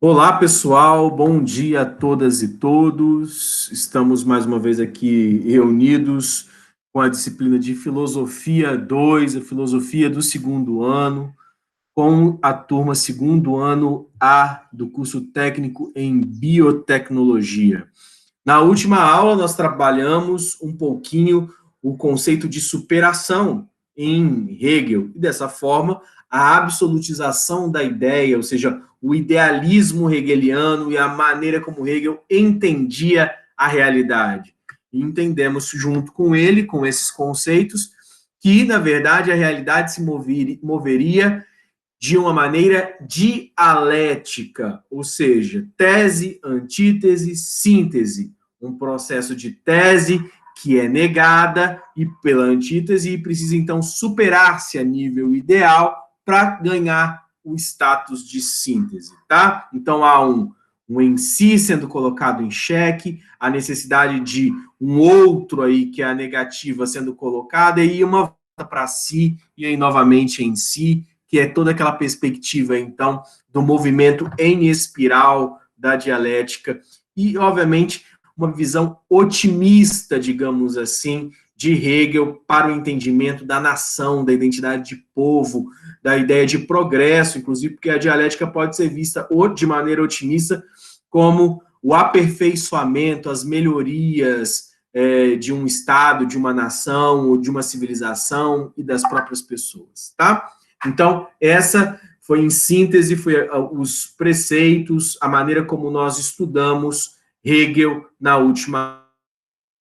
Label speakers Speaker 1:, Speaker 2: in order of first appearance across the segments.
Speaker 1: Olá, pessoal, bom dia a todas e todos. Estamos mais uma vez aqui reunidos com a disciplina de Filosofia 2, a filosofia do segundo ano, com a turma segundo ano A do curso técnico em Biotecnologia. Na última aula, nós trabalhamos um pouquinho o conceito de superação em Hegel, e dessa forma, a absolutização da ideia, ou seja, o idealismo hegeliano e a maneira como Hegel entendia a realidade. E entendemos junto com ele, com esses conceitos, que, na verdade, a realidade se moveria de uma maneira dialética, ou seja, tese, antítese, síntese, um processo de tese que é negada e pela antítese e precisa então superar-se a nível ideal para ganhar o status de síntese, tá? Então há um em si sendo colocado em xeque, a necessidade de um outro aí que é a negativa sendo colocada e uma volta para si e aí novamente em si, que é toda aquela perspectiva, então, do movimento em espiral da dialética e, obviamente, uma visão otimista, digamos assim, de Hegel para o entendimento da nação, da identidade de povo, da ideia de progresso, inclusive porque a dialética pode ser vista de maneira otimista como o aperfeiçoamento, as melhorias de um Estado, de uma nação, ou de uma civilização e das próprias pessoas, tá? Então, essa foi, em síntese, foi os preceitos, a maneira como nós estudamos Hegel na última.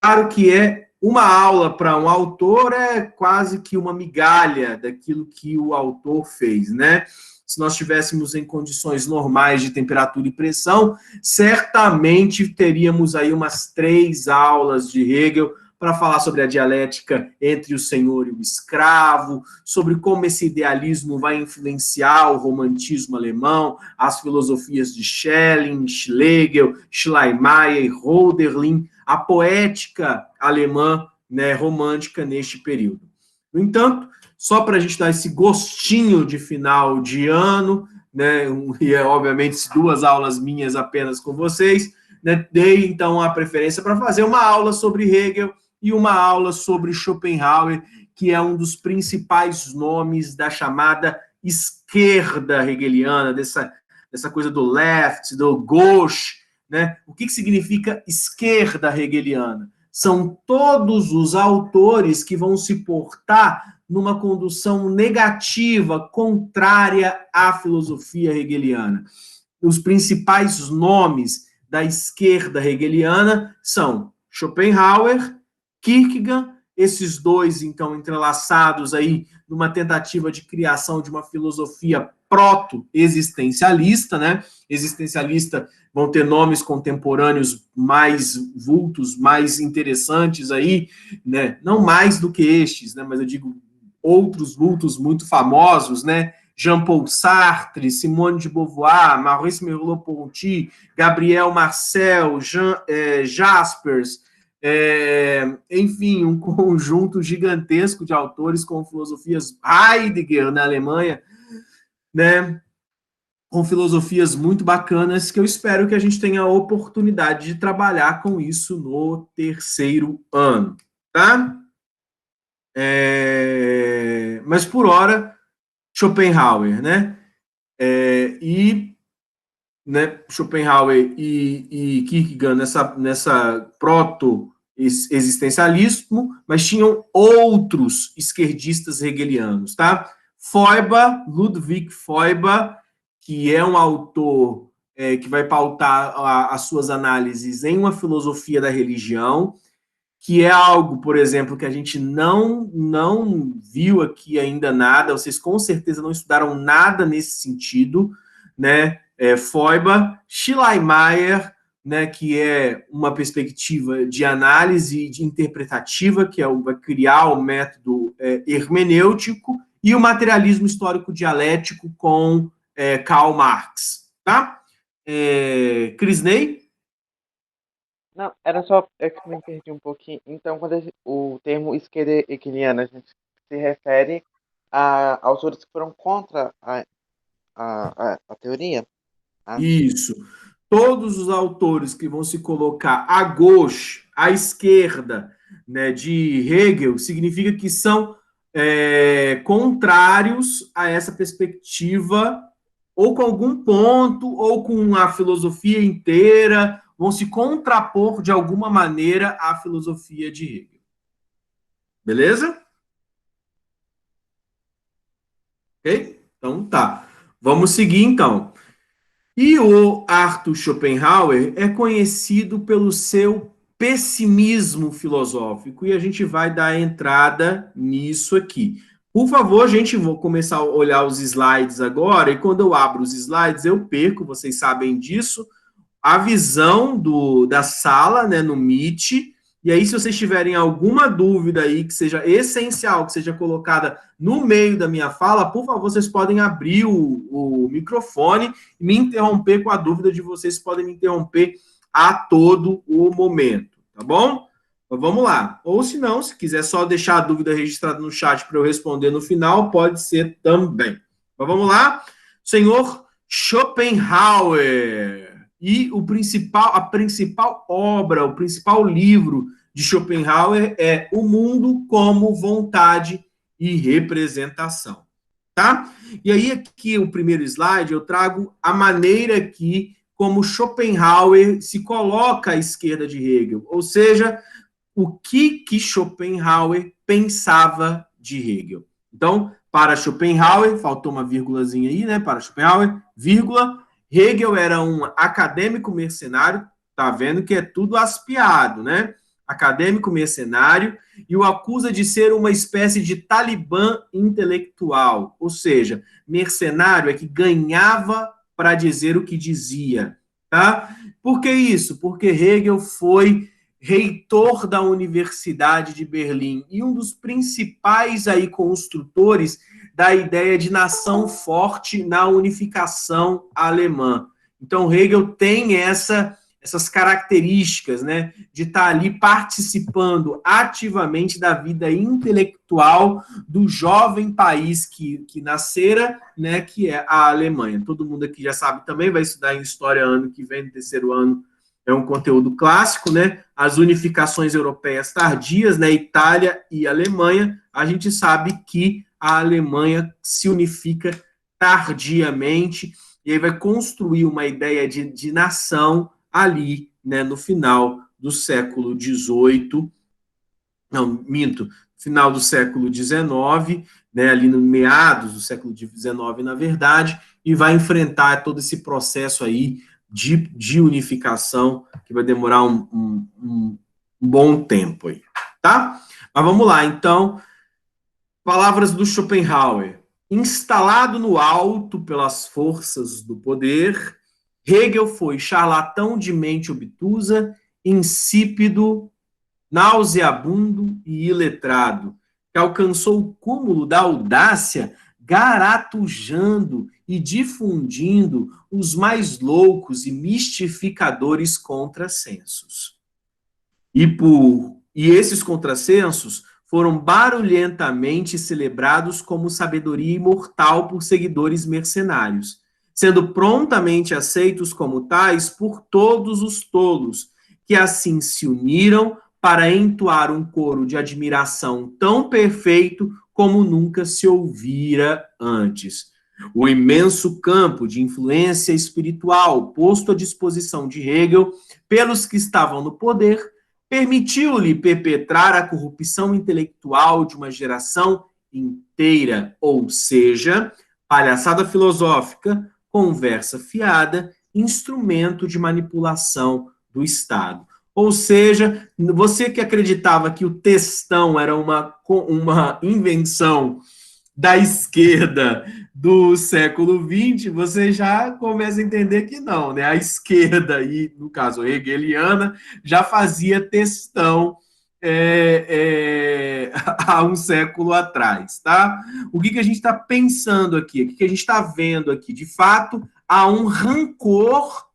Speaker 1: Claro que é uma aula para um autor é quase que uma migalha daquilo que o autor fez, né? Se nós estivéssemos em condições normais de temperatura e pressão, certamente teríamos aí umas 3 aulas de Hegel para falar sobre a dialética entre o senhor e o escravo, sobre como esse idealismo vai influenciar o romantismo alemão, as filosofias de Schelling, Schlegel, Schleiermacher e Hölderlin, a poética alemã, né, romântica neste período. No entanto, só para a gente dar esse gostinho de final de ano, né, e obviamente 2 aulas minhas apenas com vocês, né, dei então a preferência para fazer uma aula sobre Hegel e uma aula sobre Schopenhauer, que é um dos principais nomes da chamada esquerda hegeliana, dessa coisa do left, do gauche, né? O que significa esquerda hegeliana? São todos os autores que vão se portar numa condução negativa, contrária à filosofia hegeliana. Os principais nomes da esquerda hegeliana são Schopenhauer, Kierkegaard, esses dois, então, entrelaçados aí numa tentativa de criação de uma filosofia proto-existencialista, né? Existencialista vão ter nomes contemporâneos mais vultos, mais interessantes aí, né? Não mais do que estes, né? Mas eu digo outros vultos muito famosos, né? Jean-Paul Sartre, Simone de Beauvoir, Maurice Merleau-Ponty, Gabriel Marcel, Jaspers, enfim, um conjunto gigantesco de autores com filosofias, Heidegger na Alemanha, né, com filosofias muito bacanas que eu espero que a gente tenha a oportunidade de trabalhar com isso no terceiro ano, tá? Mas por hora, Schopenhauer, né? E né, Schopenhauer e Kierkegaard nessa proto-existencialismo, mas tinham outros esquerdistas hegelianos, tá? Feuerbach, Ludwig Feuerbach, que é um autor que vai pautar as suas análises em uma filosofia da religião, que é algo, por exemplo, que a gente não viu aqui ainda nada, vocês com certeza não estudaram nada nesse sentido, né? Feuerbach, Schleiermacher, né, que é uma perspectiva de análise de interpretativa, que vai criar o método hermenêutico, e o materialismo histórico dialético com Karl Marx, tá? Crisney?
Speaker 2: Não, era só é que eu me perdi um pouquinho. Então, quando o termo esquerda hegeliana, a gente se refere a autores que foram contra a teoria? Ah, sim.
Speaker 1: Isso. Todos os autores que vão se colocar à gauche, à esquerda, né, de Hegel, significa que são contrários a essa perspectiva, ou com algum ponto, ou com a filosofia inteira, vão se contrapor de alguma maneira à filosofia de Hegel. Beleza? Ok? Então tá. Vamos seguir então. E o Arthur Schopenhauer é conhecido pelo seu pessimismo filosófico, e a gente vai dar entrada nisso aqui. Por favor, gente, vou começar a olhar os slides agora, e quando eu abro os slides, eu perco, vocês sabem disso, a visão da sala, né, no Meet. E aí, se vocês tiverem alguma dúvida aí que seja essencial, que seja colocada no meio da minha fala, por favor, vocês podem abrir o microfone e me interromper com a dúvida de vocês, podem me interromper a todo o momento, tá bom? Então, vamos lá. Ou se não, se quiser só deixar a dúvida registrada no chat para eu responder no final, pode ser também. Então, vamos lá. Senhor Schopenhauer. E a principal obra, o principal livro de Schopenhauer é O Mundo como Vontade e Representação. Tá? E aí, aqui, o primeiro slide, eu trago a maneira que, como Schopenhauer se coloca à esquerda de Hegel, ou seja, o que Schopenhauer pensava de Hegel. Então, para Schopenhauer, faltou uma vírgulazinha aí, né? Para Schopenhauer, vírgula, Hegel era um acadêmico mercenário, tá vendo que é tudo aspiado, né? Acadêmico mercenário, e o acusa de ser uma espécie de talibã intelectual, ou seja, mercenário é que ganhava para dizer o que dizia, tá? Por que isso? Porque Hegel foi reitor da Universidade de Berlim e um dos principais aí construtores da ideia de nação forte na unificação alemã. Então, Hegel tem essas características, né, de estar ali participando ativamente da vida intelectual do jovem país que nascera, né, que é a Alemanha. Todo mundo aqui já sabe também, vai estudar em História ano que vem, no terceiro ano, é um conteúdo clássico, né? As unificações europeias tardias, né? Itália e Alemanha, a gente sabe que a Alemanha se unifica tardiamente e aí vai construir uma ideia de nação ali, né? No final do século XVIII, não, minto, final do século XIX, né? Ali no meados do século XIX, na verdade, e vai enfrentar todo esse processo aí de unificação, que vai demorar um bom tempo aí, tá? Mas vamos lá, então, palavras do Schopenhauer. Instalado no alto pelas forças do poder, Hegel foi charlatão de mente obtusa, insípido, nauseabundo e iletrado, que alcançou o cúmulo da audácia garatujando e difundindo os mais loucos e mistificadores contrassensos. E esses contrassensos foram barulhentamente celebrados como sabedoria imortal por seguidores mercenários, sendo prontamente aceitos como tais por todos os tolos, que assim se uniram para entoar um coro de admiração tão perfeito como nunca se ouvira antes. O imenso campo de influência espiritual posto à disposição de Hegel pelos que estavam no poder permitiu-lhe perpetrar a corrupção intelectual de uma geração inteira, ou seja, palhaçada filosófica, conversa fiada, instrumento de manipulação do Estado. Ou seja, você que acreditava que o textão era uma invenção da esquerda do século XX, você já começa a entender que não, né? A esquerda, e no caso hegeliana, já fazia textão há um século atrás, tá? O que a gente está pensando aqui? O que a gente está vendo aqui? De fato, há um rancor,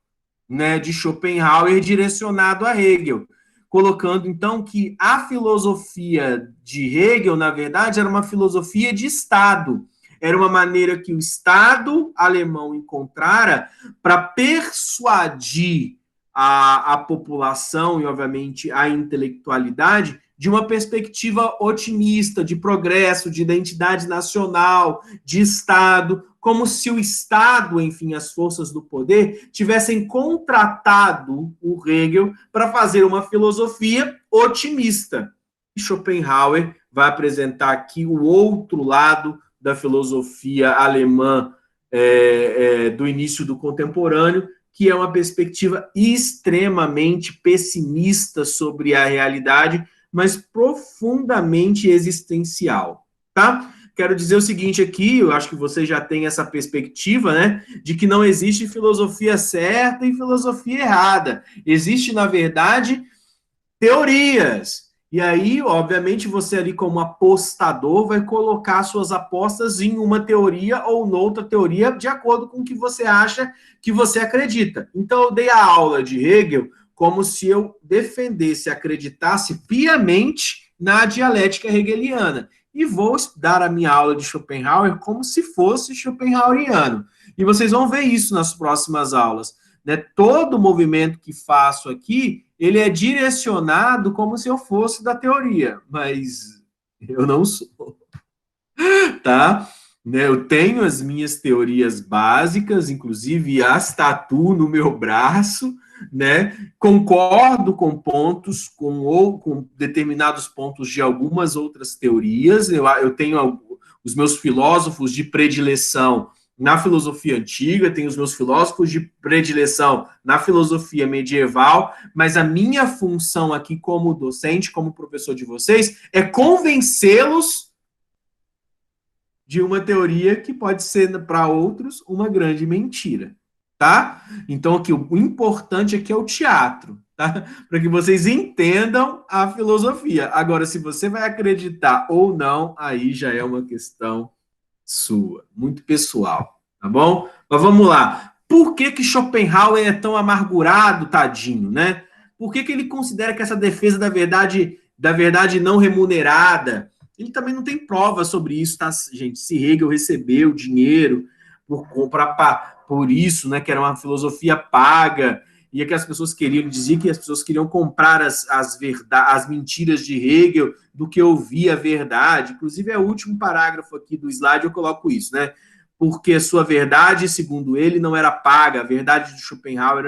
Speaker 1: né, de Schopenhauer direcionado a Hegel, colocando então que a filosofia de Hegel, na verdade, era uma filosofia de Estado. era uma maneira que o Estado alemão encontrara para persuadir a população e, obviamente, a intelectualidade de uma perspectiva otimista, de progresso, de identidade nacional, de Estado, como se o Estado, enfim, as forças do poder, tivessem contratado o Hegel para fazer uma filosofia otimista. E Schopenhauer vai apresentar aqui o outro lado da filosofia alemã do início do contemporâneo, que é uma perspectiva extremamente pessimista sobre a realidade, mas profundamente existencial, tá? Quero dizer o seguinte aqui, eu acho que você já tem essa perspectiva, né, de que não existe filosofia certa e filosofia errada. Existe, na verdade, teorias. E aí, obviamente, você ali como apostador vai colocar suas apostas em uma teoria ou noutra teoria de acordo com o que você acha que você acredita. Então, eu dei a aula de Hegel como se eu defendesse, acreditasse piamente na dialética hegeliana. E vou dar a minha aula de Schopenhauer como se fosse schopenhaueriano. E vocês vão ver isso nas próximas aulas. Né? Todo movimento que faço aqui, ele é direcionado como se eu fosse da teoria, mas eu não sou, tá? Né? Eu tenho as minhas teorias básicas, inclusive as tatu no meu braço, né? Concordo com pontos, com determinados pontos de algumas outras teorias. Eu tenho os meus filósofos de predileção na filosofia antiga, tenho os meus filósofos de predileção na filosofia medieval, mas a minha função aqui como docente, como professor de vocês, é convencê-los de uma teoria que pode ser para outros uma grande mentira, tá? Então aqui o importante aqui é o teatro, tá? Para que vocês entendam a filosofia. Agora, se você vai acreditar ou não, aí já é uma questão sua, muito pessoal, tá bom? Mas vamos lá. Por que Schopenhauer é tão amargurado, tadinho, né? Por que ele considera que essa defesa da verdade não remunerada, ele também não tem prova sobre isso, tá, gente? Se Hegel recebeu dinheiro por isso, né, que era uma filosofia paga, e que as pessoas queriam, dizia que as pessoas queriam comprar as mentiras de Hegel do que ouvir a verdade. Inclusive, é o último parágrafo aqui do slide, eu coloco isso, né? Porque sua verdade, segundo ele, não era paga. A verdade de Schopenhauer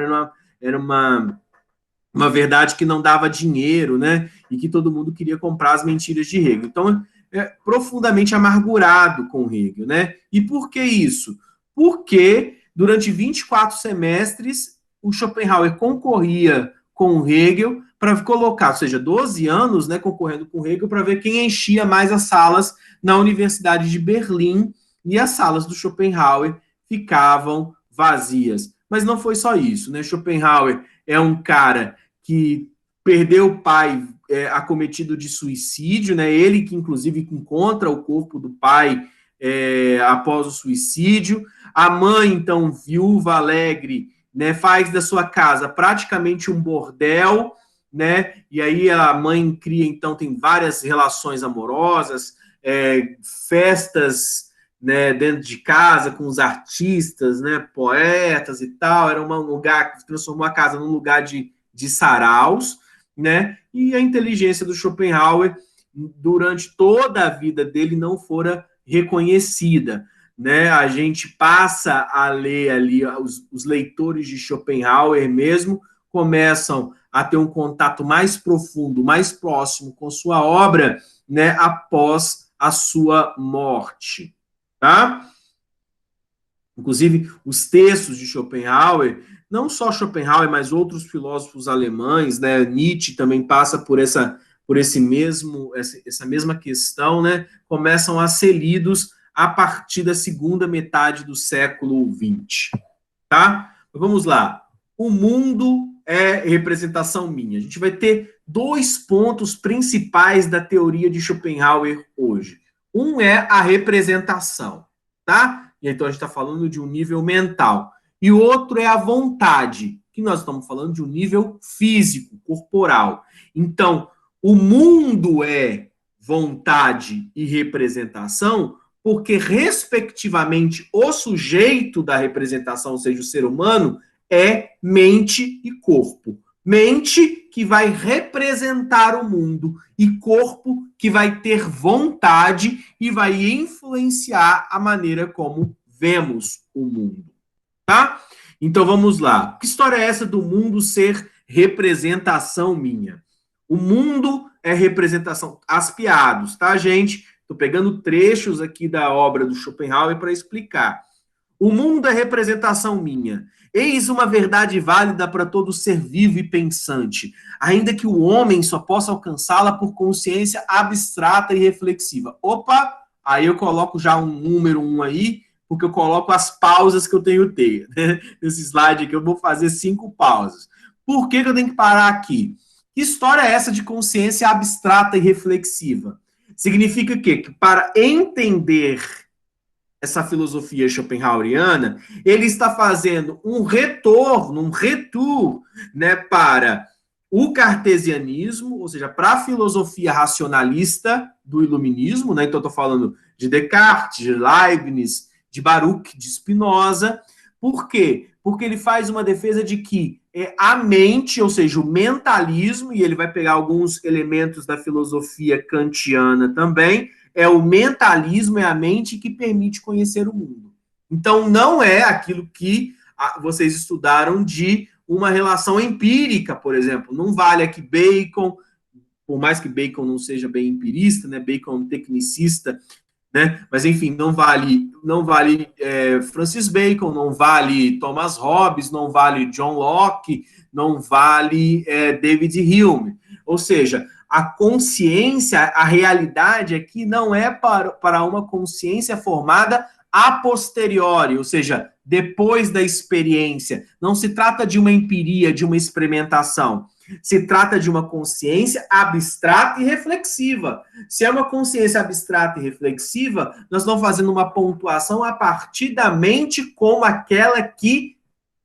Speaker 1: era uma verdade que não dava dinheiro, né? E que todo mundo queria comprar as mentiras de Hegel. Então, é profundamente amargurado com Hegel, né? E por que isso? Porque durante 24 semestres o Schopenhauer concorria com Hegel para colocar, ou seja, 12 anos, né, concorrendo com Hegel para ver quem enchia mais as salas na Universidade de Berlim, e as salas do Schopenhauer ficavam vazias. Mas não foi só isso, né? Schopenhauer é um cara que perdeu o pai acometido de suicídio, né? Ele que, inclusive, encontra o corpo do pai após o suicídio. A mãe, então, viúva alegre, né, faz da sua casa praticamente um bordel, né? E aí a mãe cria, então, tem várias relações amorosas, festas, né, dentro de casa com os artistas, né, poetas e tal. Era um lugar que transformou a casa num lugar de saraus, né? E a inteligência do Schopenhauer durante toda a vida dele não fora reconhecida, né? A gente passa a ler ali, os leitores de Schopenhauer mesmo começam a ter um contato mais profundo, mais próximo com sua obra, né, após a sua morte, tá? Inclusive, os textos de Schopenhauer, não só Schopenhauer, mas outros filósofos alemães, né? Nietzsche também passa por essa mesma questão, né? Começam a ser lidos a partir da segunda metade do século XX, tá? Vamos lá. O mundo é representação minha. A gente vai ter 2 pontos principais da teoria de Schopenhauer hoje. Um é a representação, tá? E então a gente está falando de um nível mental. E o outro é a vontade, que nós estamos falando de um nível físico, corporal. Então, o mundo é vontade e representação porque, respectivamente, o sujeito da representação, ou seja, o ser humano, é mente e corpo. Mente que vai representar o mundo e corpo que vai ter vontade e vai influenciar a maneira como vemos o mundo, tá? Então vamos lá. Que história é essa do mundo ser representação minha? O mundo é representação, aspeados, tá, gente? Estou pegando trechos aqui da obra do Schopenhauer para explicar. O mundo é representação minha. Eis uma verdade válida para todo ser vivo e pensante, ainda que o homem só possa alcançá-la por consciência abstrata e reflexiva. Opa, aí eu coloco já um número 1 aí, porque eu coloco as pausas que eu tenho que ter. Né? Nesse slide aqui eu vou fazer 5 pausas. Por que eu tenho que parar aqui? Que história é essa de consciência abstrata e reflexiva? Significa o quê? Que para entender essa filosofia schopenhaueriana, ele está fazendo um retorno, um retour, né, para o cartesianismo, ou seja, para a filosofia racionalista do iluminismo, né? Então estou falando de Descartes, de Leibniz, de Baruch, de Spinoza. Por quê? Porque ele faz uma defesa de que a mente, ou seja, o mentalismo, e ele vai pegar alguns elementos da filosofia kantiana também, é o mentalismo, é a mente que permite conhecer o mundo. Então, não é aquilo que vocês estudaram de uma relação empírica, por exemplo. Não vale aqui Bacon, por mais que Bacon não seja bem empirista, né? Bacon é um tecnicista, né? Mas, enfim, não vale Francis Bacon, não vale Thomas Hobbes, não vale John Locke, não vale David Hume. Ou seja, a consciência, a realidade aqui não é para uma consciência formada a posteriori, ou seja, depois da experiência. Não se trata de uma empiria, de uma experimentação. Se trata de uma consciência abstrata e reflexiva. Se é uma consciência abstrata e reflexiva, nós estamos fazendo uma pontuação a partir da mente como aquela que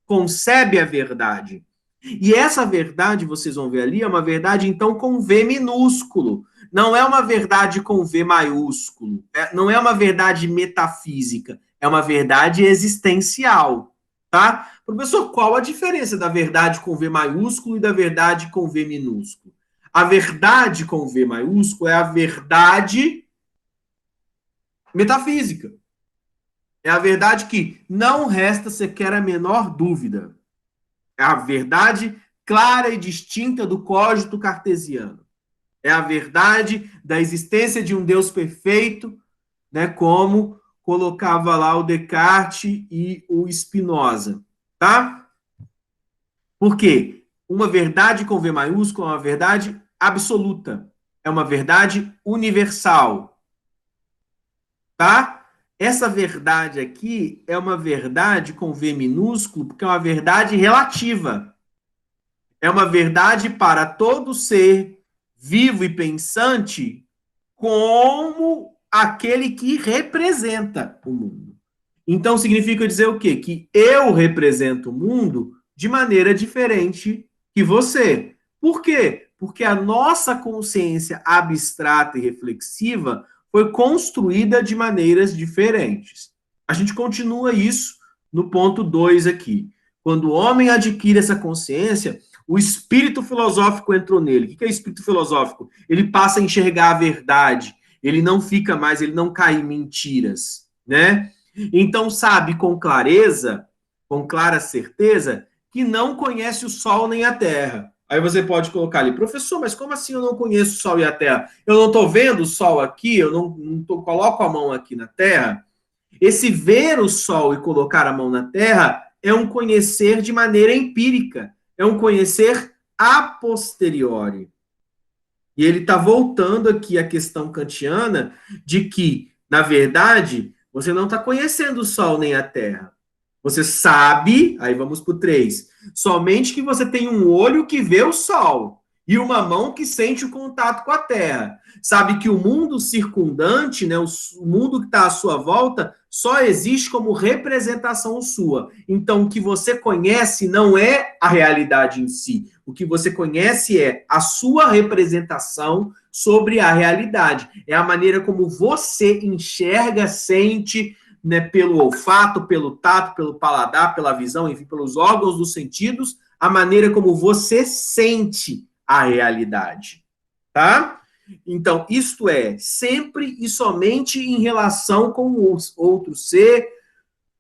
Speaker 1: concebe a verdade. E essa verdade, vocês vão ver ali, é uma verdade, então, com V minúsculo. Não é uma verdade com V maiúsculo. Não é uma verdade metafísica. É uma verdade existencial. Tá? Professor, qual a diferença da verdade com V maiúsculo e da verdade com V minúsculo? A verdade com V maiúsculo é a verdade metafísica. É a verdade que não resta sequer a menor dúvida. É a verdade clara e distinta do cogito cartesiano. É a verdade da existência de um Deus perfeito, né, como colocava lá o Descartes e o Spinoza. Tá? Por quê? Uma verdade com V maiúsculo é uma verdade absoluta. É uma verdade universal. Tá? Essa verdade aqui é uma verdade com V minúsculo, porque é uma verdade relativa. É uma verdade para todo ser vivo e pensante como aquele que representa o mundo. Então, significa dizer o quê? Que eu represento o mundo de maneira diferente que você. Por quê? Porque a nossa consciência abstrata e reflexiva foi construída de maneiras diferentes. A gente continua isso no ponto 2 aqui. Quando o homem adquire essa consciência, o espírito filosófico entrou nele. O que é espírito filosófico? Ele passa a enxergar a verdade. Ele não fica mais, ele não cai em mentiras, né? Então sabe com clareza, com clara certeza, que não conhece o sol nem a terra. Aí você pode colocar ali, professor, mas como assim eu não conheço o sol e a terra? Eu não estou vendo o sol aqui, eu não coloco a mão aqui na terra. Esse ver o sol e colocar a mão na terra é um conhecer de maneira empírica, é um conhecer a posteriori. E ele está voltando aqui à questão kantiana de que, na verdade, você não está conhecendo o sol nem a terra. Você sabe, aí vamos para o 3, somente que você tem um olho que vê o sol e uma mão que sente o contato com a terra. Sabe que o mundo circundante, né, o mundo que está à sua volta, só existe como representação sua. Então, o que você conhece não é a realidade em si. O que você conhece é a sua representação sobre a realidade. É a maneira como você enxerga, sente, né, pelo olfato, pelo tato, pelo paladar, pela visão, enfim, pelos órgãos dos sentidos, a maneira como você sente a realidade, tá? Então, isto é, sempre e somente em relação com o outro ser,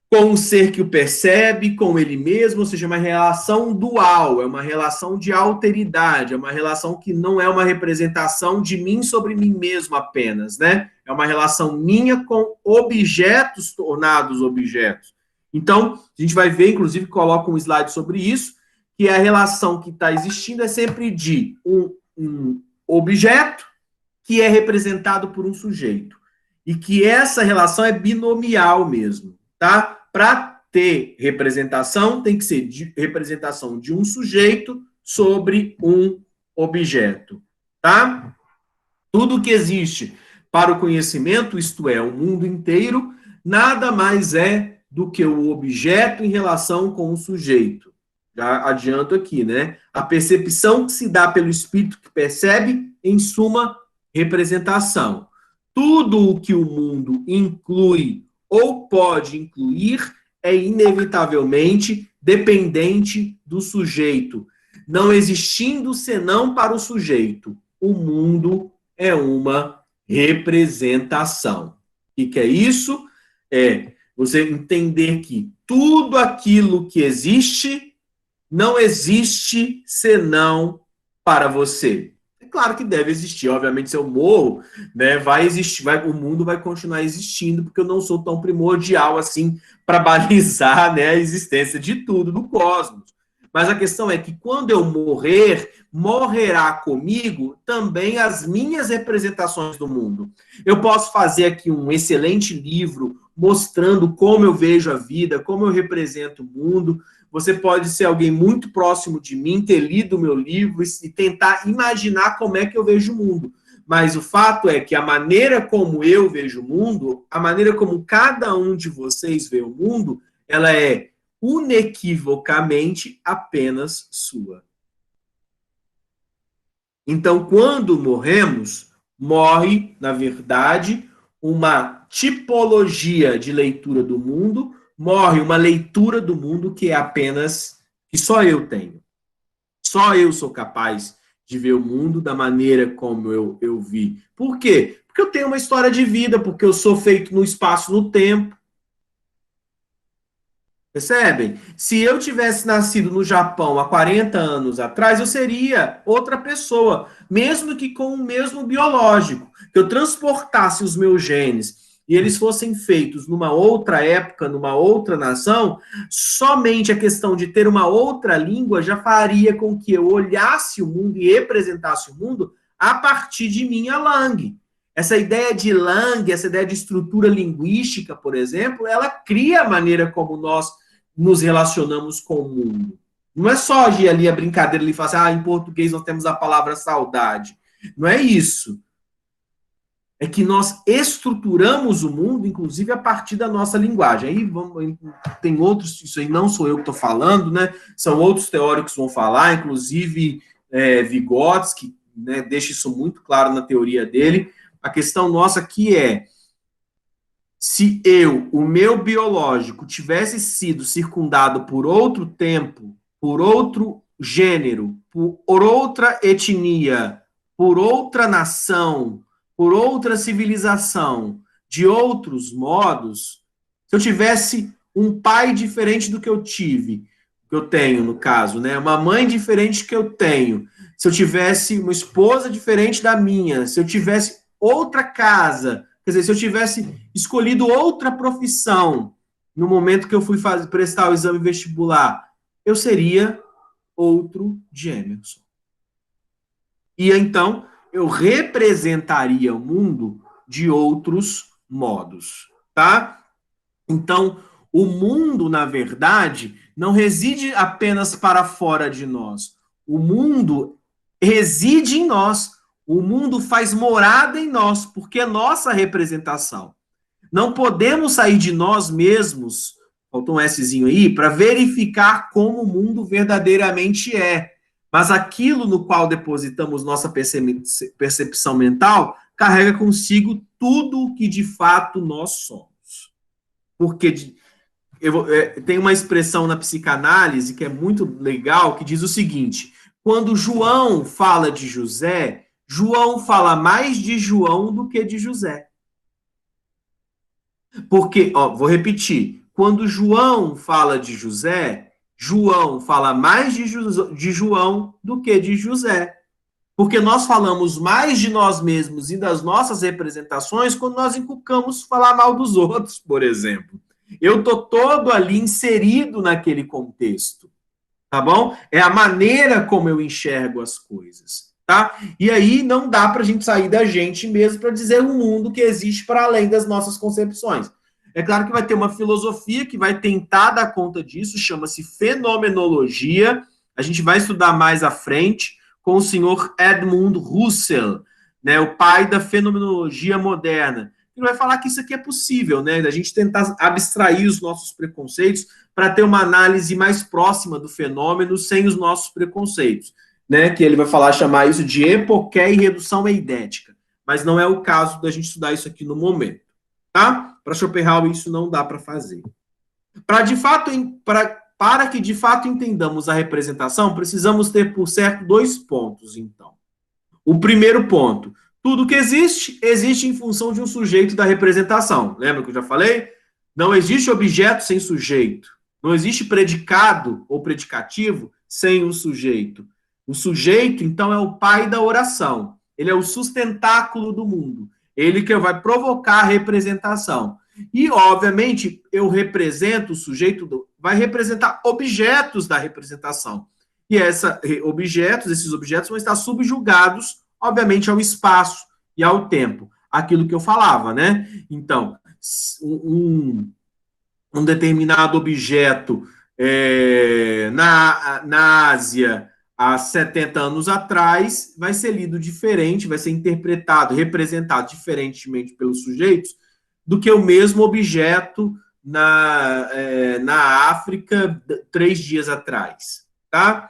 Speaker 1: com o ser que o percebe, com ele mesmo, ou seja, uma relação dual, é uma relação de alteridade, é uma relação que não é uma representação de mim sobre mim mesmo apenas, né? É uma relação minha com objetos tornados objetos. Então, a gente vai ver, inclusive, coloca um slide sobre isso, que a relação que está existindo é sempre de um objeto que é representado por um sujeito. E que essa relação é binomial mesmo, tá? Para ter representação, tem que ser de representação de um sujeito sobre um objeto, tá? Tudo que existe para o conhecimento, isto é, o mundo inteiro, nada mais é do que o objeto em relação com o sujeito. Já adianto aqui, né? A percepção que se dá pelo espírito que percebe, em suma, representação. Tudo o que o mundo inclui ou pode incluir é inevitavelmente dependente do sujeito, não existindo senão para o sujeito. O mundo é uma representação. O que é isso? É você entender que tudo aquilo que existe não existe senão para você. É claro que deve existir, obviamente, se eu morro, né, vai existir, o mundo vai continuar existindo, porque eu não sou tão primordial assim para balizar, né, a existência de tudo no cosmos. Mas a questão é que quando eu morrer, morrerá comigo também as minhas representações do mundo. Eu posso fazer aqui um excelente livro mostrando como eu vejo a vida, como eu represento o mundo. Você pode ser alguém muito próximo de mim, ter lido o meu livro e tentar imaginar como é que eu vejo o mundo. Mas o fato é que a maneira como eu vejo o mundo, a maneira como cada um de vocês vê o mundo, ela é inequivocamente apenas sua. Então, quando morremos, morre, na verdade, uma tipologia de leitura do mundo, morre uma leitura do mundo que é apenas, que só eu tenho. Só eu sou capaz de ver o mundo da maneira como eu vi. Por quê? Porque eu tenho uma história de vida, porque eu sou feito no espaço, no tempo. Percebem? Se eu tivesse nascido no Japão há 40 anos atrás, eu seria outra pessoa, mesmo que com o mesmo biológico. Que eu transportasse os meus genes e eles fossem feitos numa outra época, numa outra nação, somente a questão de ter uma outra língua já faria com que eu olhasse o mundo e representasse o mundo a partir de minha langue. Essa ideia de langue, essa ideia de estrutura linguística, por exemplo, ela cria a maneira como nós nos relacionamos com o mundo. Não é só ali a brincadeira ali, falar assim, em português nós temos a palavra saudade. Não é isso. É que nós estruturamos o mundo, inclusive, a partir da nossa linguagem. Aí tem outros, isso aí não sou eu que estou falando, né? São outros teóricos que vão falar, inclusive Vygotsky, né, deixa isso muito claro na teoria dele. A questão nossa aqui é, se o meu biológico, tivesse sido circundado por outro tempo, por outro gênero, por outra etnia, por outra nação, por outra civilização, de outros modos, se eu tivesse um pai diferente do que eu tive, que eu tenho, no caso, né? Uma mãe diferente que eu tenho, se eu tivesse uma esposa diferente da minha, se eu tivesse outra casa, quer dizer, se eu tivesse escolhido outra profissão no momento que eu fui prestar o exame vestibular, eu seria outro Jamerson. E então eu representaria o mundo de outros modos, tá? Então, o mundo, na verdade, não reside apenas para fora de nós. O mundo reside em nós. O mundo faz morada em nós, porque é nossa representação. Não podemos sair de nós mesmos, faltou um Szinho aí, para verificar como o mundo verdadeiramente é. Mas aquilo no qual depositamos nossa percepção mental carrega consigo tudo o que de fato nós somos. Porque tem uma expressão na psicanálise que é muito legal, que diz o seguinte: quando João fala de José, João fala mais de João do que de José. Porque, vou repetir, quando João fala de José, João fala mais de João do que de José. Porque nós falamos mais de nós mesmos e das nossas representações quando nós inculcamos falar mal dos outros, por exemplo. Eu estou todo ali inserido naquele contexto, tá bom? É a maneira como eu enxergo as coisas, tá? E aí não dá para a gente sair da gente mesmo para dizer um mundo que existe para além das nossas concepções. É claro que vai ter uma filosofia que vai tentar dar conta disso, chama-se fenomenologia. A gente vai estudar mais à frente com o senhor Edmund Husserl, né, o pai da fenomenologia moderna. Ele vai falar que isso aqui é possível, né, da gente tentar abstrair os nossos preconceitos para ter uma análise mais próxima do fenômeno sem os nossos preconceitos, né, que ele vai chamar isso de epoqué e redução eidética, mas não é o caso da gente estudar isso aqui no momento, tá? Para Schopenhauer isso não dá para fazer. Para que de fato entendamos a representação, precisamos ter por certo 2 pontos, então. O primeiro ponto: tudo que existe, existe em função de um sujeito da representação. Lembra que eu já falei? Não existe objeto sem sujeito. Não existe predicado ou predicativo sem um sujeito. O sujeito, então, é o pai da oração. Ele é o sustentáculo do mundo. Ele que vai provocar a representação. E, obviamente, eu represento o sujeito, vai representar objetos da representação. E esses objetos vão estar subjugados, obviamente, ao espaço e ao tempo. Aquilo que eu falava, né? Então, um determinado objeto na Ásia há 70 anos atrás vai ser lido diferente, vai ser interpretado, representado diferentemente pelos sujeitos do que o mesmo objeto na África 3 dias atrás, tá?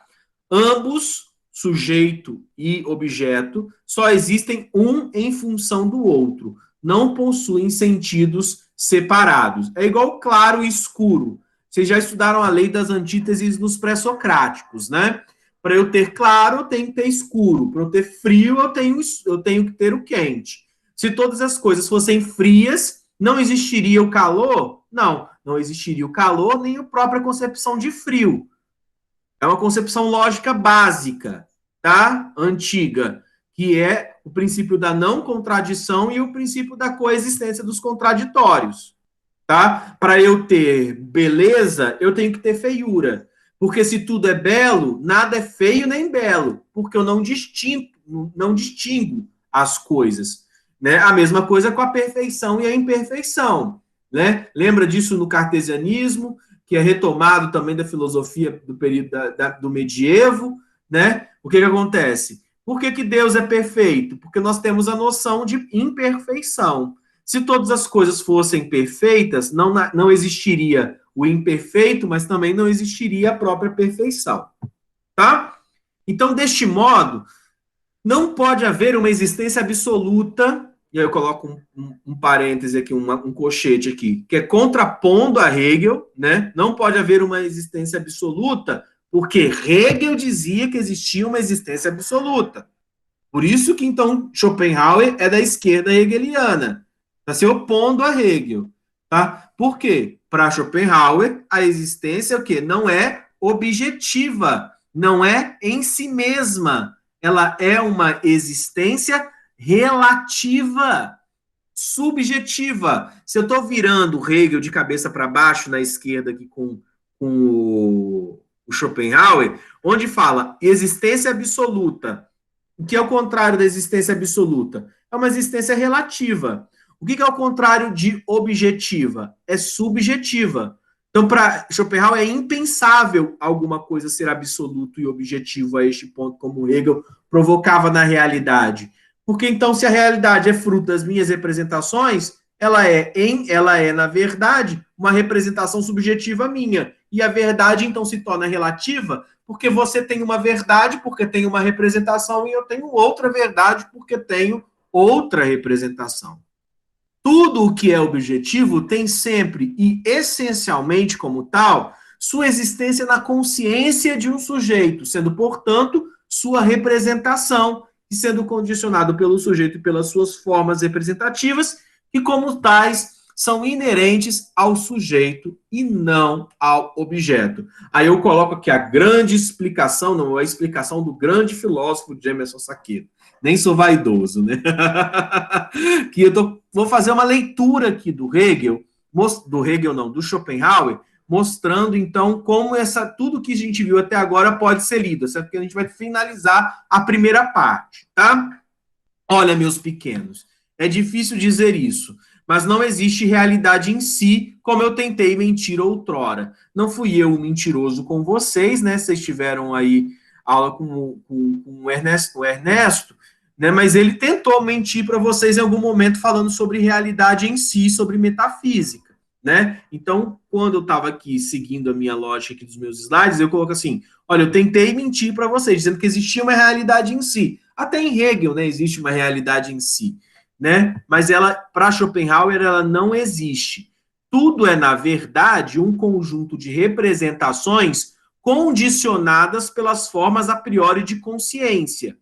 Speaker 1: Ambos, sujeito e objeto, só existem um em função do outro, não possuem sentidos separados. É igual claro e escuro. Vocês já estudaram a lei das antíteses nos pré-socráticos, né? Para eu ter claro, eu tenho que ter escuro. Para eu ter frio, eu tenho que ter o quente. Se todas as coisas fossem frias, não existiria o calor? Não, não existiria o calor nem a própria concepção de frio. É uma concepção lógica básica, tá? Antiga, que é o princípio da não contradição e o princípio da coexistência dos contraditórios, tá? Para eu ter beleza, eu tenho que ter feiura. Porque se tudo é belo, nada é feio nem belo, porque eu não distingo as coisas, né? A mesma coisa com a perfeição e a imperfeição, né? Lembra disso no cartesianismo, que é retomado também da filosofia do período do medievo, né? O que acontece? Por que Deus é perfeito? Porque nós temos a noção de imperfeição. Se todas as coisas fossem perfeitas, não existiria o imperfeito, mas também não existiria a própria perfeição, tá? Então, deste modo, não pode haver uma existência absoluta, e aí eu coloco um parêntese aqui, um colchete aqui, que é contrapondo a Hegel, né? Não pode haver uma existência absoluta, porque Hegel dizia que existia uma existência absoluta. Por isso que, então, Schopenhauer é da esquerda hegeliana. Está se opondo a Hegel. Tá? Por quê? Para Schopenhauer, a existência é o quê? Não é objetiva, não é em si mesma. Ela é uma existência relativa, subjetiva. Se eu estou virando o Hegel de cabeça para baixo na esquerda aqui com o Schopenhauer, onde fala existência absoluta, o que é o contrário da existência absoluta? É uma existência relativa. O que é o contrário de objetiva? É subjetiva. Então, para Schopenhauer, é impensável alguma coisa ser absoluto e objetivo a este ponto, como Hegel provocava na realidade. Porque, então, se a realidade é fruto das minhas representações, ela é, na verdade, uma representação subjetiva minha. e a verdade então se torna relativa, porque você tem uma verdade, porque tem uma representação, e eu tenho outra verdade, porque tenho outra representação. Tudo o que é objetivo tem sempre e essencialmente como tal sua existência na consciência de um sujeito, sendo, portanto, sua representação e sendo condicionado pelo sujeito e pelas suas formas representativas, que, como tais, são inerentes ao sujeito e não ao objeto. Aí eu coloco aqui a grande explicação, não, a explicação do grande filósofo Emerson Saqueto. Nem sou vaidoso, né? Que vou fazer uma leitura aqui do Hegel não, do Schopenhauer, mostrando então como tudo que a gente viu até agora pode ser lido, certo? Porque a gente vai finalizar a primeira parte, tá? Olha, meus pequenos, é difícil dizer isso, mas não existe realidade em si, como eu tentei mentir outrora. Não fui eu o mentiroso com vocês, né? Vocês tiveram aí aula com o Ernesto, né? Mas ele tentou mentir para vocês em algum momento falando sobre realidade em si, sobre metafísica, né? Então, quando eu estava aqui seguindo a minha lógica aqui dos meus slides, eu coloco assim, olha, eu tentei mentir para vocês, dizendo que existia uma realidade em si. Até em Hegel, né, existe uma realidade em si, né? Mas ela, para Schopenhauer, ela não existe. Tudo é, na verdade, um conjunto de representações condicionadas pelas formas a priori de consciência.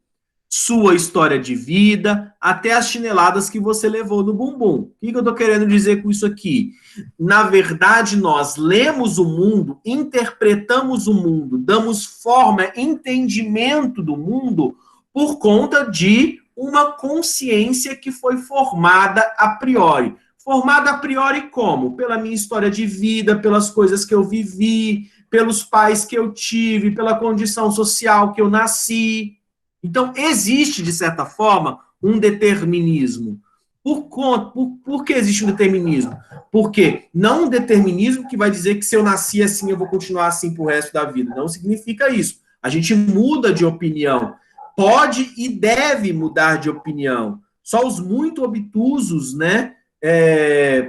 Speaker 1: Sua história de vida, até as chineladas que você levou no bumbum. O que eu estou querendo dizer com isso aqui? Na verdade, nós lemos o mundo, interpretamos o mundo, damos forma, entendimento do mundo por conta de uma consciência que foi formada a priori. Formada a priori como? Pela minha história de vida, pelas coisas que eu vivi, pelos pais que eu tive, pela condição social que eu nasci. Então, existe, de certa forma, um determinismo. Por que existe um determinismo? Porque não um determinismo que vai dizer que se eu nasci assim, eu vou continuar assim pro resto da vida. Não significa isso. A gente muda de opinião. Pode e deve mudar de opinião. Só os muito obtusos, né,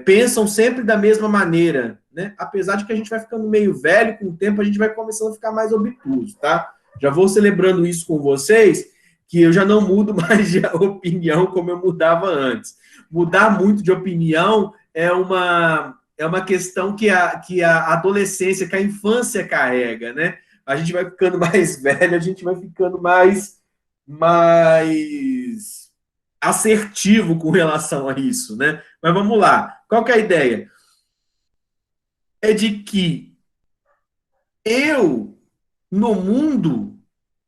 Speaker 1: pensam sempre da mesma maneira, né? Apesar de que a gente vai ficando meio velho, com o tempo a gente vai começando a ficar mais obtuso, tá? Já vou celebrando isso com vocês, que eu já não mudo mais de opinião como eu mudava antes. Mudar muito de opinião é uma questão que a adolescência, que a infância carrega, né? A gente vai ficando mais velho, a gente vai ficando mais assertivo com relação a isso, né? Mas vamos lá. Qual que é a ideia? É de que eu, no mundo,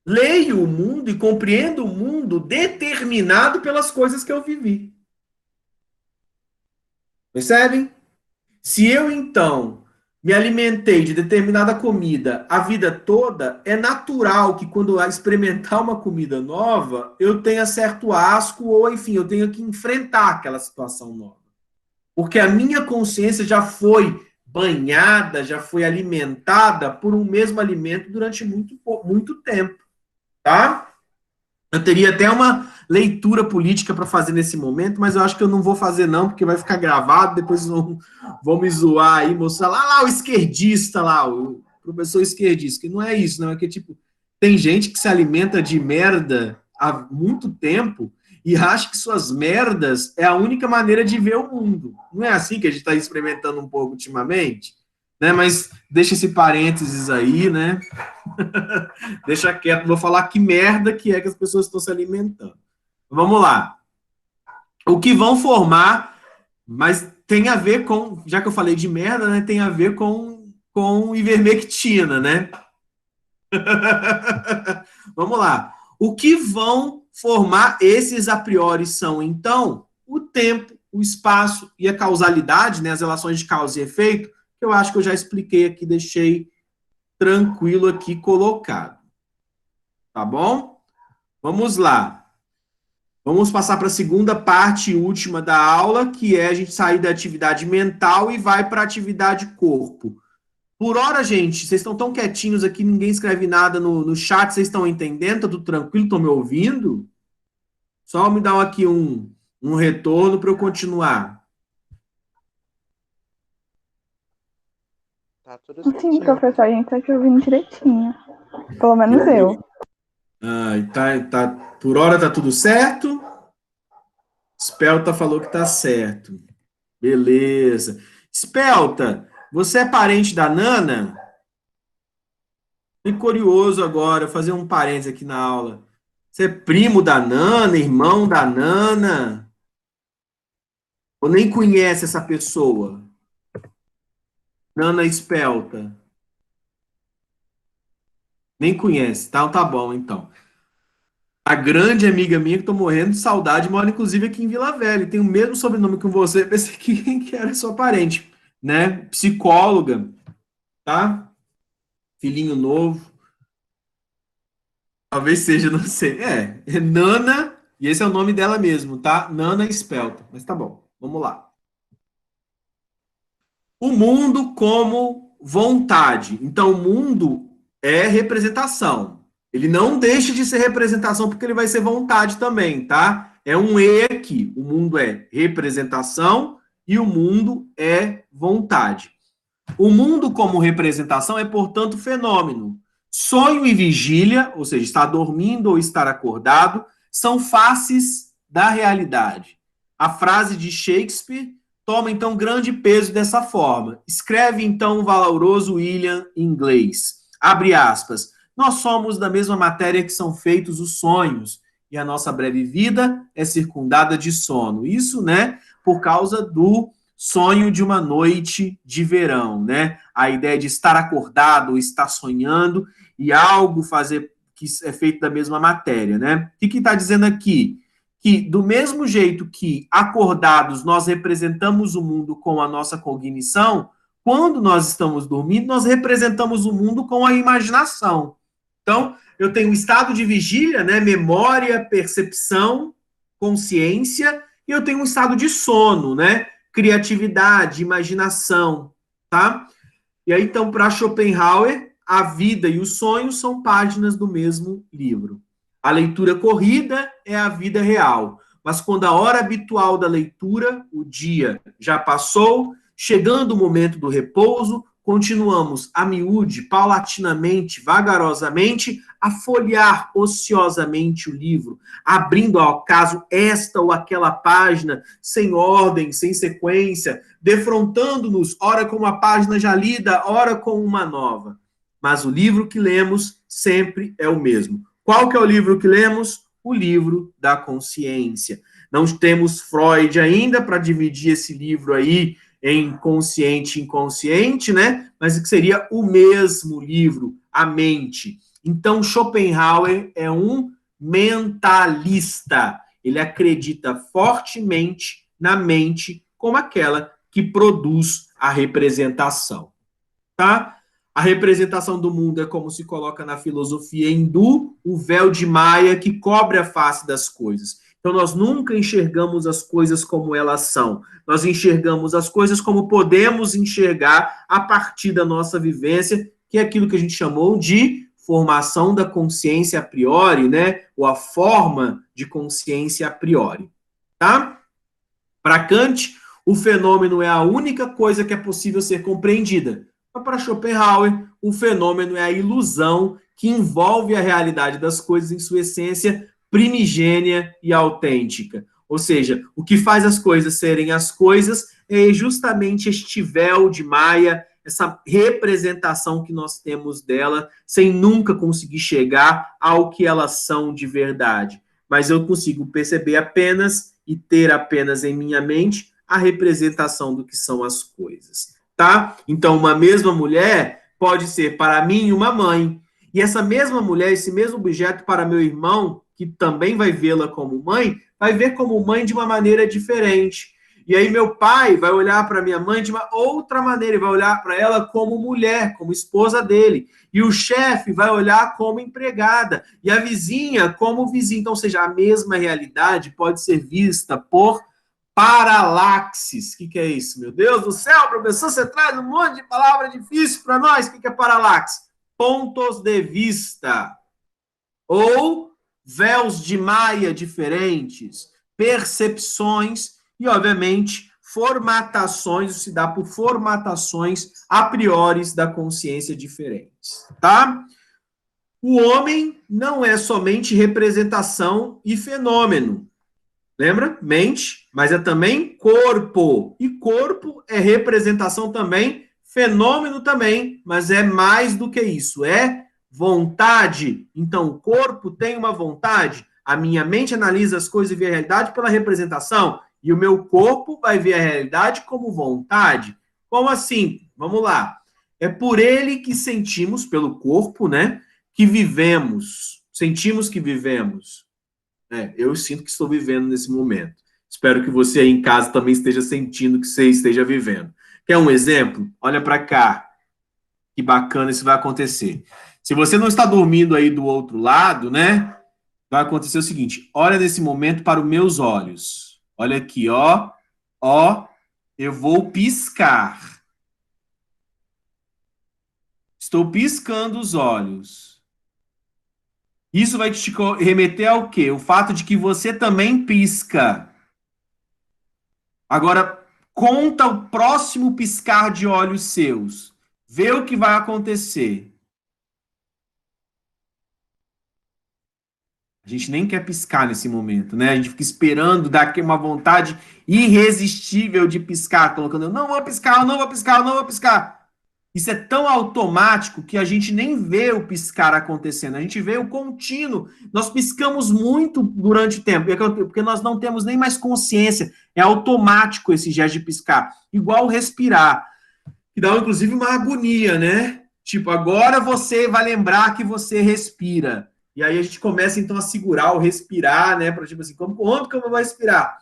Speaker 1: leio o mundo e compreendo o mundo determinado pelas coisas que eu vivi. Percebem? Se eu, então, me alimentei de determinada comida a vida toda, é natural que quando eu experimentar uma comida nova, eu tenha certo asco ou, enfim, eu tenha que enfrentar aquela situação nova. Porque a minha consciência já foi banhada, já foi alimentada por um mesmo alimento durante muito, muito tempo, tá? Eu teria até uma leitura política para fazer nesse momento, mas eu acho que eu não vou fazer não, porque vai ficar gravado, depois vão me zoar aí, mostrar lá o esquerdista lá, o professor esquerdista, que não é isso, não, é que tipo, tem gente que se alimenta de merda há muito tempo e acha que suas merdas é a única maneira de ver o mundo. Não é assim que a gente está experimentando um pouco ultimamente? Né? Mas deixa esse parênteses aí, né? Deixa quieto, vou falar que merda que é que as pessoas estão se alimentando. Vamos lá. O que vão formar, mas tem a ver com, já que eu falei de merda, né? Tem a ver com ivermectina, né? Vamos lá. O que vão formar esses a priori são, então, o tempo, o espaço e a causalidade, né? As relações de causa e efeito, que eu acho que eu já expliquei aqui, deixei tranquilo aqui colocado. Tá bom? Vamos lá. Vamos passar para a segunda parte e última da aula, que é a gente sair da atividade mental e vai para a atividade corpo. Por hora, gente, vocês estão tão quietinhos aqui, ninguém escreve nada no chat, vocês estão entendendo? Tá tudo tranquilo? Estão me ouvindo? Só me dá aqui um retorno para eu continuar.
Speaker 2: Tá tudo
Speaker 3: Sim,
Speaker 2: certinho.
Speaker 3: professor, a gente tá te ouvindo direitinho. Pelo menos eu.
Speaker 1: Por hora tá tudo certo. Spelta falou que tá certo. Beleza. Spelta, você é parente da Nana? Fiquei curioso agora, vou fazer um parênteses aqui na aula. Você é primo da Nana, irmão da Nana? Ou nem conhece essa pessoa? Nana Spelta. Nem conhece, tá bom, então. A grande amiga minha que tô morrendo de saudade mora inclusive aqui em Vila Velha, tem o mesmo sobrenome que você, pensei que era sua parente, né? Psicóloga, tá? Filhinho novo, talvez seja, não sei. É Nana, e esse é o nome dela mesmo, tá? Nana Spelta, mas tá bom, vamos lá. O mundo como vontade. Então, o mundo é representação. Ele não deixa de ser representação porque ele vai ser vontade também, tá? É um E aqui. O mundo é representação e o mundo é vontade. O mundo como representação é, portanto, fenômeno. Sonho e vigília, ou seja, estar dormindo ou estar acordado, são faces da realidade. A frase de Shakespeare toma, então, grande peso dessa forma. Escreve, então, o valoroso William em inglês. Abre aspas. Nós somos da mesma matéria que são feitos os sonhos, e a nossa breve vida é circundada de sono. Isso, né, por causa do sonho de uma noite de verão, né? A ideia de estar acordado, estar sonhando e algo fazer que é feito da mesma matéria, né? O que está dizendo aqui? Que do mesmo jeito que acordados nós representamos o mundo com a nossa cognição, quando nós estamos dormindo, nós representamos o mundo com a imaginação. Então, eu tenho um estado de vigília, né? Memória, percepção, consciência, e eu tenho um estado de sono, né? Criatividade, imaginação, tá? E aí, então, para Schopenhauer, a vida e os sonhos são páginas do mesmo livro. A leitura corrida é a vida real, mas quando a hora habitual da leitura, o dia, já passou, chegando o momento do repouso, continuamos a miúde, paulatinamente, vagarosamente, a folhear ociosamente o livro, abrindo ao acaso esta ou aquela página, sem ordem, sem sequência, defrontando-nos, ora com uma página já lida, ora com uma nova. Mas o livro que lemos sempre é o mesmo. Qual que é o livro que lemos? O livro da consciência. Não temos Freud ainda para dividir esse livro aí em consciente e inconsciente, né? Mas que seria o mesmo livro, a mente. Então, Schopenhauer é um mentalista. Ele acredita fortemente na mente como aquela que produz a representação, tá? A representação do mundo é como se coloca na filosofia hindu, o véu de Maia que cobre a face das coisas. Então, nós nunca enxergamos as coisas como elas são. Nós enxergamos as coisas como podemos enxergar a partir da nossa vivência, que é aquilo que a gente chamou de formação da consciência a priori, né? Ou a forma de consciência a priori, tá? Para Kant, o fenômeno é a única coisa que é possível ser compreendida. Mas para Schopenhauer, o fenômeno é a ilusão que envolve a realidade das coisas em sua essência primigênia e autêntica. Ou seja, o que faz as coisas serem as coisas é justamente este véu de Maia, essa representação que nós temos dela, sem nunca conseguir chegar ao que elas são de verdade. Mas eu consigo perceber apenas e ter apenas em minha mente a representação do que são as coisas, tá? Então, uma mesma mulher pode ser para mim uma mãe, e essa mesma mulher, esse mesmo objeto para meu irmão, que também vai vê-la como mãe, vai ver como mãe de uma maneira diferente. E aí meu pai vai olhar para minha mãe de uma outra maneira, ele vai olhar para ela como mulher, como esposa dele. E o chefe vai olhar como empregada, e a vizinha como vizinha. Então, ou seja, a mesma realidade pode ser vista por paralaxes. O que é isso? Meu Deus do céu, professor, você traz um monte de palavra difícil para nós. O que é paralaxe? Pontos de vista. Ou véus de Maia diferentes, percepções e, obviamente, formatações, se dá por formatações a priori da consciência diferentes, tá? O homem não é somente representação e fenômeno. Lembra? Mente, mas é também corpo. E corpo é representação também, fenômeno também, mas é mais do que isso, é vontade. Então, o corpo tem uma vontade. A minha mente analisa as coisas e vê a realidade pela representação, e o meu corpo vai ver a realidade como vontade. Como assim? Vamos lá. É por ele que sentimos, pelo corpo, né? Que vivemos, sentimos que vivemos. Eu sinto que estou vivendo nesse momento. Espero que você aí em casa também esteja sentindo que você esteja vivendo. Quer um exemplo? Olha para cá. Que bacana isso vai acontecer. Se você não está dormindo aí do outro lado, né? Vai acontecer o seguinte. Olha nesse momento para os meus olhos. Olha aqui, ó. Ó, eu vou piscar. Estou piscando os olhos. Isso vai te remeter ao quê? O fato de que você também pisca. Agora, conta o próximo piscar de olhos seus. Vê o que vai acontecer. A gente nem quer piscar nesse momento, né? A gente fica esperando dar uma vontade irresistível de piscar, colocando, não vou piscar, não vou piscar, não vou piscar. Isso é tão automático que a gente nem vê o piscar acontecendo, a gente vê o contínuo. Nós piscamos muito durante o tempo, porque nós não temos nem mais consciência. É automático esse gesto de piscar. Igual respirar, que dá inclusive uma agonia, né? Tipo, agora você vai lembrar que você respira. E aí a gente começa então a segurar o respirar, né? Para tipo assim, onde que eu vou respirar?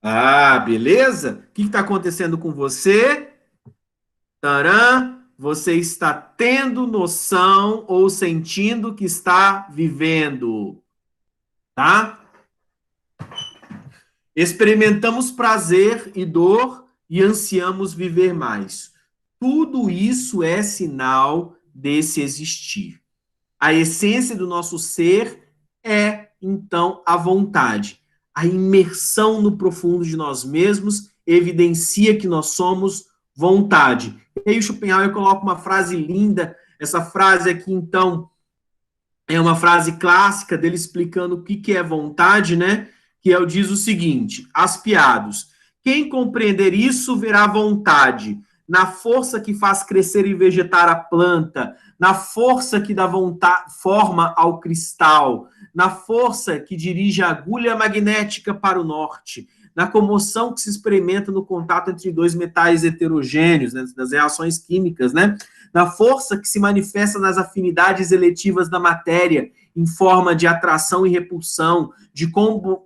Speaker 1: Ah, beleza? O que está acontecendo com você? Taran, você está tendo noção ou sentindo que está vivendo, tá? Experimentamos prazer e dor e ansiamos viver mais. Tudo isso é sinal desse existir. A essência do nosso ser é, então, a vontade. A imersão no profundo de nós mesmos evidencia que nós somos vontade. E aí o Schopenhauer coloca uma frase linda, essa frase aqui, então, é uma frase clássica dele explicando o que é vontade, né? Que diz o seguinte, aspiados, quem compreender isso verá vontade, na força que faz crescer e vegetar a planta, na força que dá forma ao cristal, na força que dirige a agulha magnética para o norte, na comoção que se experimenta no contato entre dois metais heterogêneos, né, das reações químicas, né, na força que se manifesta nas afinidades eletivas da matéria, em forma de atração e repulsão, de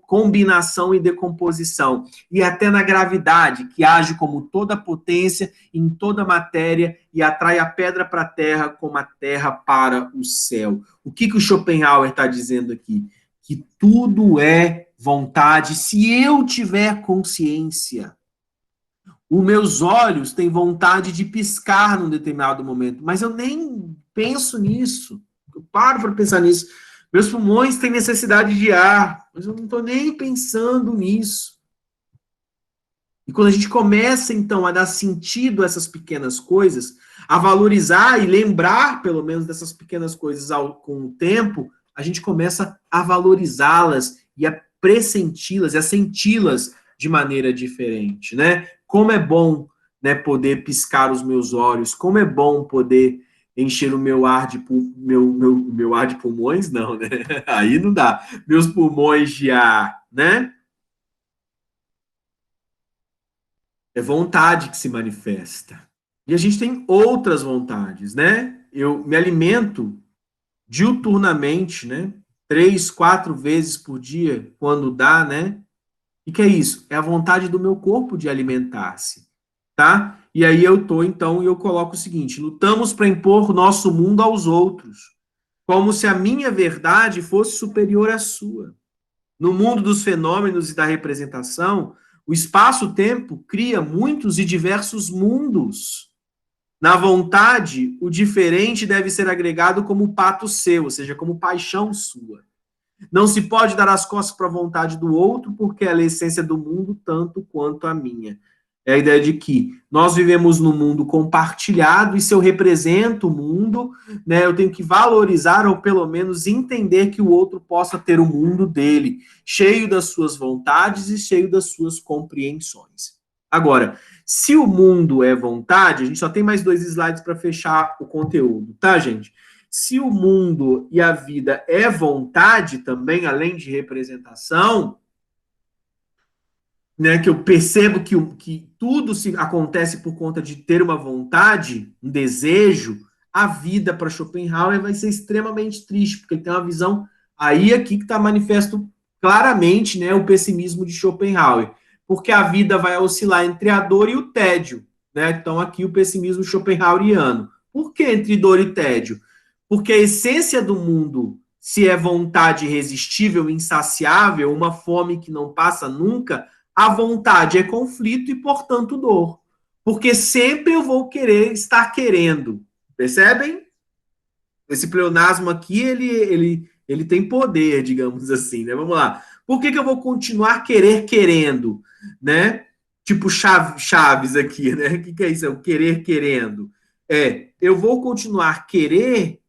Speaker 1: combinação e decomposição, e até na gravidade, que age como toda potência em toda matéria e atrai a pedra para a terra como a terra para o céu. O que o Schopenhauer está dizendo aqui? Que tudo é vontade se eu tiver consciência. Os meus olhos têm vontade de piscar num determinado momento, mas eu nem penso nisso. Eu paro para pensar nisso. Meus pulmões têm necessidade de ar, mas eu não estou nem pensando nisso. E quando a gente começa, então, a dar sentido a essas pequenas coisas, a valorizar e lembrar, pelo menos, dessas pequenas coisas com o tempo, a gente começa a valorizá-las e a pressenti-las, e a senti-las de maneira diferente, né? Como é bom, né, poder piscar os meus olhos, como é bom poder encher o meu ar de meu ar de pulmões, não, né? Aí não dá. Meus pulmões de ar, né? É vontade que se manifesta. E a gente tem outras vontades, né? Eu me alimento diuturnamente, né? 3, 4 vezes por dia, quando dá, né? E que é isso? É a vontade do meu corpo de alimentar-se, tá? E aí eu coloco o seguinte, lutamos para impor o nosso mundo aos outros, como se a minha verdade fosse superior à sua. No mundo dos fenômenos e da representação, o espaço-tempo cria muitos e diversos mundos. Na vontade, o diferente deve ser agregado como pato seu, ou seja, como paixão sua. Não se pode dar as costas para a vontade do outro, porque ela é a essência do mundo tanto quanto a minha. É a ideia de que nós vivemos num mundo compartilhado, e se eu represento o mundo, né, eu tenho que valorizar ou pelo menos entender que o outro possa ter o mundo dele, cheio das suas vontades e cheio das suas compreensões. Agora, se o mundo é vontade, a gente só tem mais 2 slides para fechar o conteúdo, tá, gente? Se o mundo e a vida é vontade também, além de representação, né, que eu percebo que tudo se acontece por conta de ter uma vontade, um desejo, a vida para Schopenhauer vai ser extremamente triste, porque ele tem uma visão aí aqui que está manifesto claramente, né, o pessimismo de Schopenhauer, porque a vida vai oscilar entre a dor e o tédio, né? Então aqui o pessimismo schopenhaueriano. Por que entre dor e tédio? Porque a essência do mundo, se é vontade irresistível, insaciável, uma fome que não passa nunca, a vontade é conflito e, portanto, dor. Porque sempre eu vou querer estar querendo. Percebem? Esse pleonasmo aqui, ele tem poder, digamos assim, né? Vamos lá. Por que eu vou continuar querendo, né? Tipo Chaves aqui, né? O que é isso? É o querer querendo. Eu vou continuar querer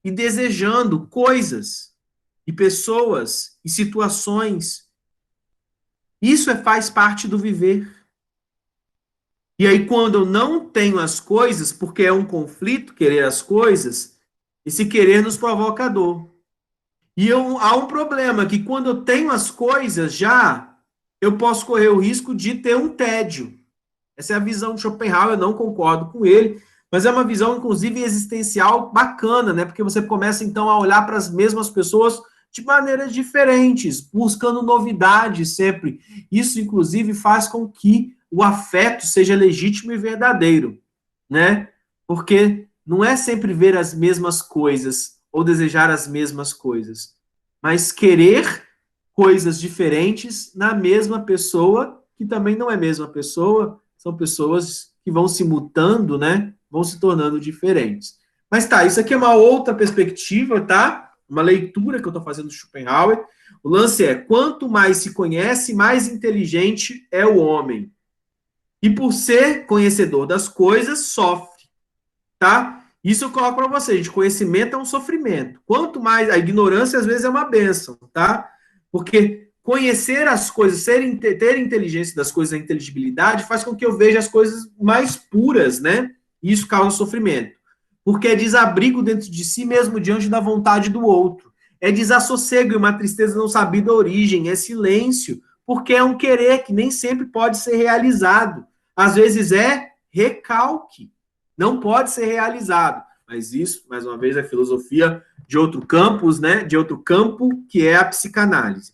Speaker 1: e desejando coisas e pessoas e situações. Isso faz parte do viver. E aí, quando eu não tenho as coisas, porque é um conflito querer as coisas, esse querer nos provoca dor. E há um problema, que quando eu tenho as coisas já, eu posso correr o risco de ter um tédio. Essa é a visão de Schopenhauer, eu não concordo com ele, mas é uma visão, inclusive, existencial bacana, né? Porque você começa, então, a olhar para as mesmas pessoas de maneiras diferentes, buscando novidades sempre. Isso, inclusive, faz com que o afeto seja legítimo e verdadeiro, né? Porque não é sempre ver as mesmas coisas ou desejar as mesmas coisas, mas querer coisas diferentes na mesma pessoa, que também não é a mesma pessoa, são pessoas que vão se mutando, né? Vão se tornando diferentes. Mas tá, isso aqui é uma outra perspectiva, tá? Uma leitura que eu estou fazendo do Schopenhauer. O lance é, quanto mais se conhece, mais inteligente é o homem. E por ser conhecedor das coisas, sofre, tá? Isso eu coloco para vocês, gente. Conhecimento é um sofrimento. Quanto mais... A ignorância, às vezes, é uma bênção, tá? Porque conhecer as coisas, ter inteligência das coisas, a inteligibilidade, faz com que eu veja as coisas mais puras, né? E isso causa sofrimento. Porque é desabrigo dentro de si mesmo diante da vontade do outro. É desassossego e uma tristeza não sabida a origem. É silêncio, porque é um querer que nem sempre pode ser realizado. Às vezes é recalque. Não pode ser realizado. Mas isso, mais uma vez, é filosofia de outro campus, né? De outro campo, que é a psicanálise.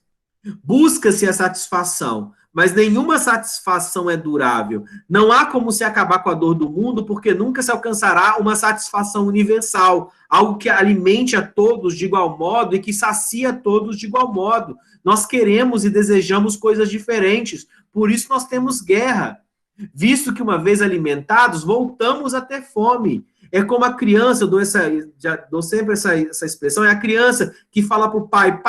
Speaker 1: Busca-se a satisfação, mas nenhuma satisfação é durável. Não há como se acabar com a dor do mundo, porque nunca se alcançará uma satisfação universal, algo que alimente a todos de igual modo e que sacia a todos de igual modo. Nós queremos e desejamos coisas diferentes, por isso nós temos guerra. Visto que uma vez alimentados, voltamos a ter fome. É como a criança, dou sempre essa expressão, é a criança que fala para o pai,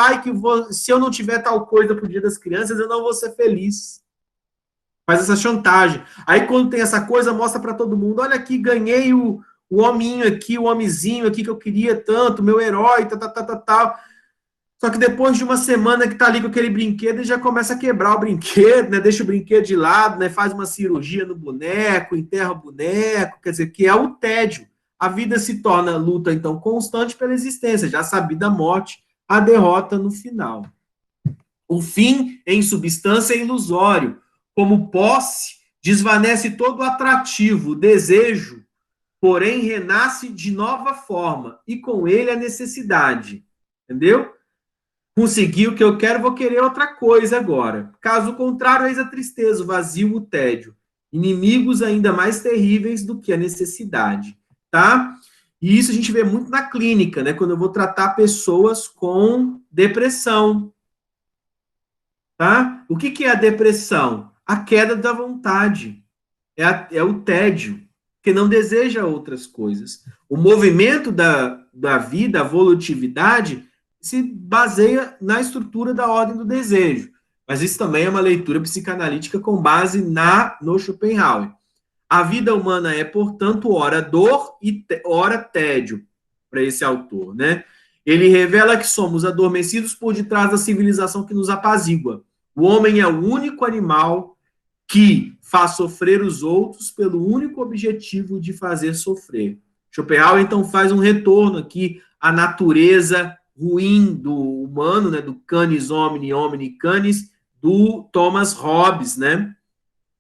Speaker 1: se eu não tiver tal coisa pro dia das crianças, eu não vou ser feliz. Faz essa chantagem. Aí quando tem essa coisa, mostra para todo mundo, olha aqui, ganhei o hominho aqui, o homenzinho aqui que eu queria tanto, meu herói, tal. Só que depois de uma semana que tá ali com aquele brinquedo, ele já começa a quebrar o brinquedo, né? Deixa o brinquedo de lado, né? Faz uma cirurgia no boneco, enterra o boneco, quer dizer, que é o tédio. A vida se torna luta, então, constante pela existência, já sabida a morte, a derrota no final. O fim, em substância, é ilusório. Como posse, desvanece todo o atrativo, o desejo, porém renasce de nova forma, e com ele a necessidade. Entendeu? Consegui o que eu quero, vou querer outra coisa agora. Caso contrário, eis a tristeza, o vazio, o tédio. Inimigos ainda mais terríveis do que a necessidade, tá? E isso a gente vê muito na clínica, né? Quando eu vou tratar pessoas com depressão, tá? O que é a depressão? A queda da vontade. É o tédio, que não deseja outras coisas. O movimento da vida, a volutividade, se baseia na estrutura da ordem do desejo. Mas isso também é uma leitura psicanalítica com base no Schopenhauer. A vida humana é, portanto, ora dor e ora tédio, para esse autor, né? Ele revela que somos adormecidos por detrás da civilização que nos apazigua. O homem é o único animal que faz sofrer os outros pelo único objetivo de fazer sofrer. Schopenhauer, então, faz um retorno aqui à natureza ruim do humano, né, do canis homini, homini canis, do Thomas Hobbes, né?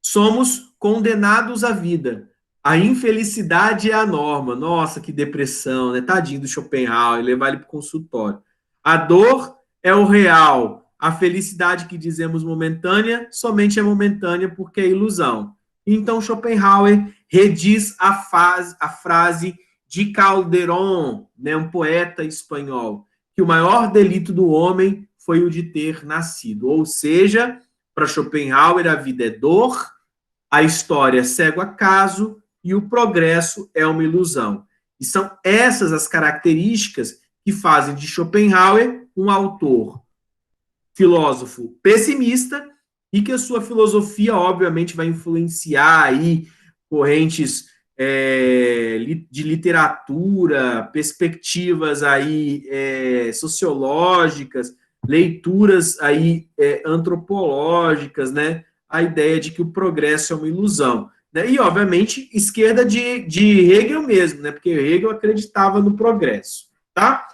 Speaker 1: Somos condenados à vida. A infelicidade é a norma. Nossa, que depressão, né? Tadinho do Schopenhauer, levar ele para o consultório. A dor é o real. A felicidade que dizemos momentânea, somente é momentânea porque é ilusão. Então, Schopenhauer rediz a frase de Calderón, né, um poeta espanhol, que o maior delito do homem foi o de ter nascido. Ou seja, para Schopenhauer, a vida é dor, a história é cego acaso e o progresso é uma ilusão. E são essas as características que fazem de Schopenhauer um autor filósofo pessimista e que a sua filosofia, obviamente, vai influenciar aí correntes de literatura, perspectivas aí sociológicas, leituras aí antropológicas, né? A ideia de que o progresso é uma ilusão. Né? E, obviamente, esquerda de Hegel mesmo, né? Porque Hegel acreditava no progresso. Tá?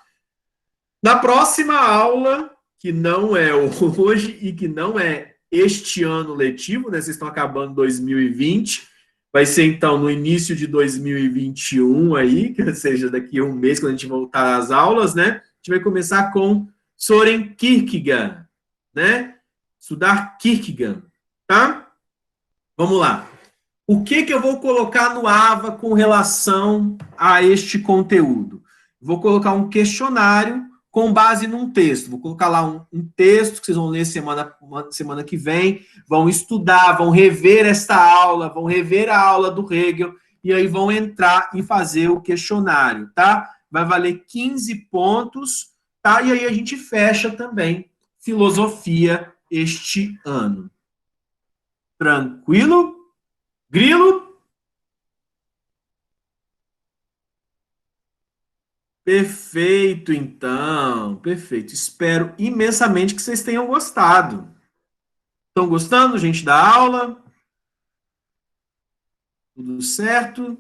Speaker 1: Na próxima aula, que não é hoje e que não é este ano letivo, né? Vocês estão acabando 2020, vai ser então no início de 2021 aí, que seja daqui a um mês, quando a gente voltar às aulas, né? A gente vai começar com Soren Kierkegaard, né? Estudar Kierkegaard, tá? Vamos lá. O que eu vou colocar no AVA com relação a este conteúdo? Vou colocar um questionário com base num texto. Vou colocar lá um texto que vocês vão ler semana que vem, vão estudar, vão rever esta aula, vão rever a aula do Hegel, e aí vão entrar e fazer o questionário, tá? Vai valer 15 pontos, tá? E aí a gente fecha também filosofia este ano. Tranquilo? Grilo? Perfeito, então. Perfeito. Espero imensamente que vocês tenham gostado. Estão gostando, gente, da aula? Tudo certo?